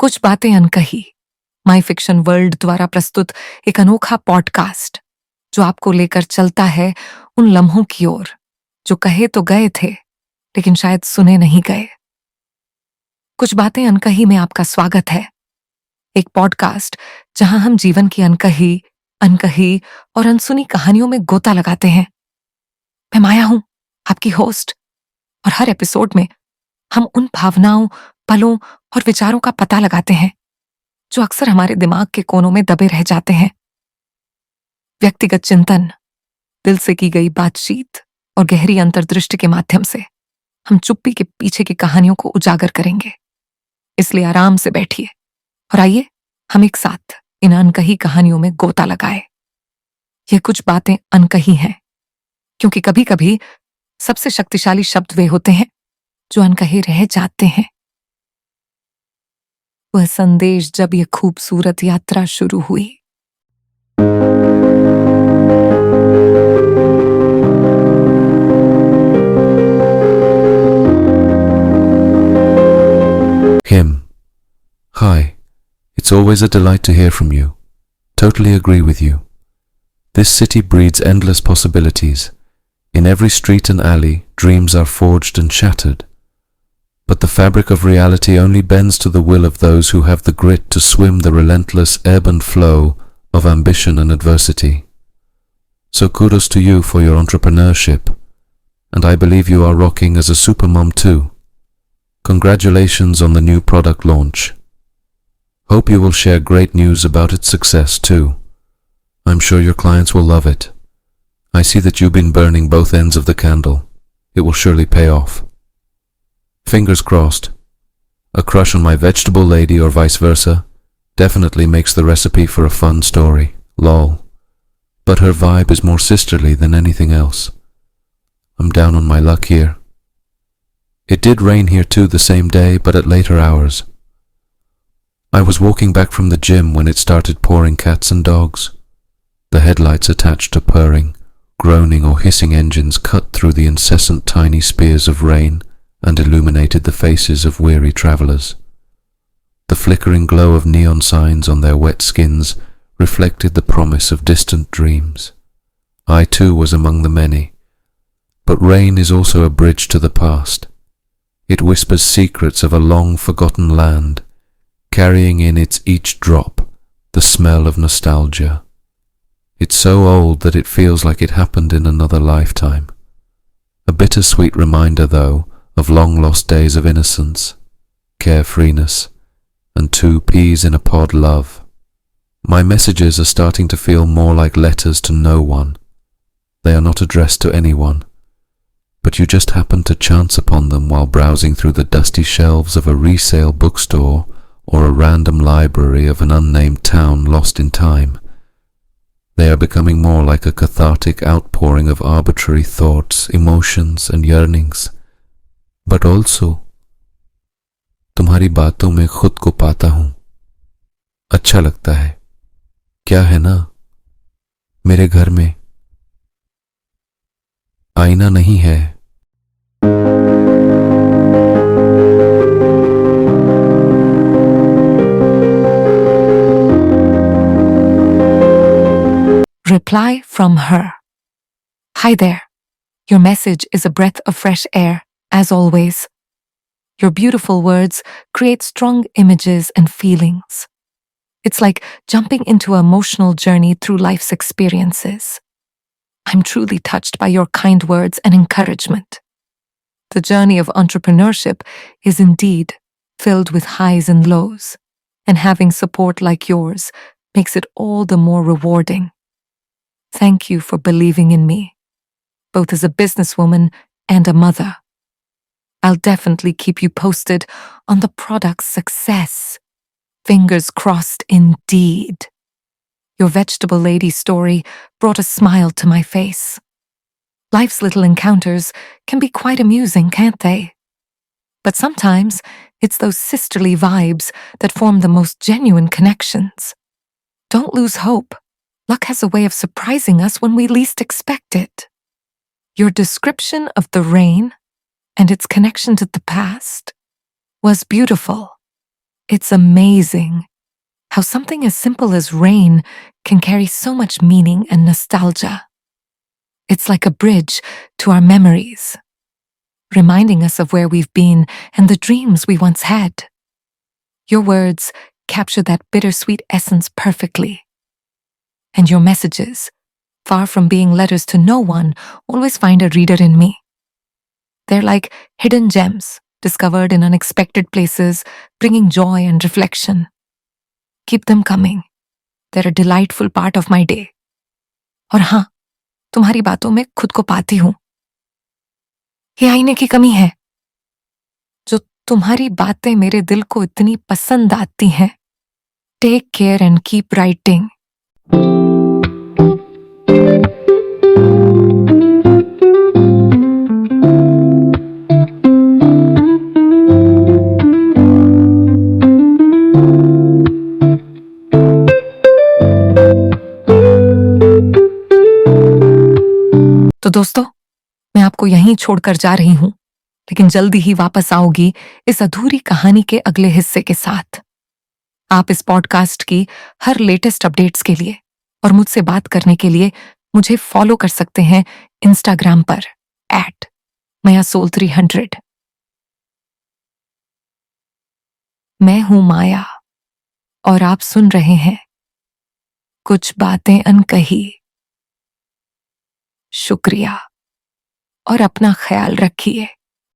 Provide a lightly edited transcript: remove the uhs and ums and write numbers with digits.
कुछ बातें अनकही माई फिक्शन वर्ल्ड द्वारा प्रस्तुत एक अनोखा पॉडकास्ट जो आपको लेकर चलता है उन लम्हों की ओर जो कहे तो गए थे लेकिन शायद सुने नहीं गए। कुछ बातें अनकही में आपका स्वागत है, एक पॉडकास्ट जहां हम जीवन की अनकही अनकही और अनसुनी कहानियों में गोता लगाते हैं। मैं माया हूं, आपकी होस्ट, और हर एपिसोड में हम उन भावनाओं, पलों और विचारों का पता लगाते हैं जो अक्सर हमारे दिमाग के कोनों में दबे रह जाते हैं। व्यक्तिगत चिंतन, दिल से की गई बातचीत और गहरी अंतर्दृष्टि के माध्यम से हम चुप्पी के पीछे की कहानियों को उजागर करेंगे। इसलिए आराम से बैठिए और आइए हम एक साथ इन अनकही कहानियों में गोता लगाए। ये कुछ बातें अनकही हैं क्योंकि कभी कभी सबसे शक्तिशाली शब्द वे होते हैं जो अनकहे रह जाते हैं। वह संदेश जब ये खूबसूरत यात्रा शुरू हुई। Him. Hi. It's always a delight to hear from you. Totally agree with you. This city breeds endless possibilities. In every street and alley, dreams are forged and shattered. But the fabric of reality only bends to the will of those who have the grit to swim the relentless ebb and flow of ambition and adversity. So kudos to you for your entrepreneurship, and I believe you are rocking as a supermom too. Congratulations on the new product launch. Hope you will share great news about its success too. I'm sure your clients will love it. I see that you've been burning both ends of the candle. It will surely pay off. Fingers crossed. A crush on my vegetable lady or vice versa definitely makes the recipe for a fun story, lol. But her vibe is more sisterly than anything else. I'm down on my luck here. It did rain here too the same day, but at later hours. I was walking back from the gym when it started pouring cats and dogs. The headlights attached to purring, groaning or hissing engines cut through the incessant tiny spears of rain and illuminated the faces of weary travellers. The flickering glow of neon signs on their wet skins reflected the promise of distant dreams. I too was among the many. But rain is also a bridge to the past. It whispers secrets of a long-forgotten land, carrying in its each drop the smell of nostalgia. It's so old that it feels like it happened in another lifetime. A bittersweet reminder, though, of long-lost days of innocence, carefreeness, and two peas in a pod love. My messages are starting to feel more like letters to no one. They are not addressed to anyone, but you just happen to chance upon them while browsing through the dusty shelves of a resale bookstore or a random library of an unnamed town lost in time. They are becoming more like a cathartic outpouring of arbitrary thoughts, emotions, and yearnings. But also, तुम्हारी बातों में खुद को पाता हूं। अच्छा लगता है, क्या है ना? मेरे घर में आईना नहीं है। Reply from her. Hi there. Your message is a breath of fresh air, as always. Your beautiful words create strong images and feelings. It's like jumping into an emotional journey through life's experiences. I'm truly touched by your kind words and encouragement. The journey of entrepreneurship is indeed filled with highs and lows, and having support like yours makes it all the more rewarding. Thank you for believing in me, both as a businesswoman and a mother. I'll definitely keep you posted on the product's success. Fingers crossed indeed. Your vegetable lady story brought a smile to my face. Life's little encounters can be quite amusing, can't they? But sometimes it's those sisterly vibes that form the most genuine connections. Don't lose hope. Luck has a way of surprising us when we least expect it. Your description of the rain and its connection to the past was beautiful. It's amazing how something as simple as rain can carry so much meaning and nostalgia. It's like a bridge to our memories, reminding us of where we've been and the dreams we once had. Your words capture that bittersweet essence perfectly. And your messages, far from being letters to no one, always find a reader in me. They're like hidden gems discovered in unexpected places, bringing joy and reflection. Keep them coming. They're a delightful part of my day. और हाँ, तुम्हारी बातों में खुद को पाती हूँ. ये आईने की कमी है, जो तुम्हारी बातें मेरे दिल को इतनी पसंद आती हैं. Take care and keep writing. तो दोस्तों, मैं आपको यहीं छोड़कर जा रही हूं, लेकिन जल्दी ही वापस आओगी इस अधूरी कहानी के अगले हिस्से के साथ. आप इस पॉडकास्ट की हर लेटेस्ट अपडेट्स के लिए और मुझसे बात करने के लिए मुझे फॉलो कर सकते हैं इंस्टाग्राम पर @mayasoul300. मैं हूं माया और आप सुन रहे हैं कुछ बातें अनकही. शुक्रिया और अपना ख्याल रखिए.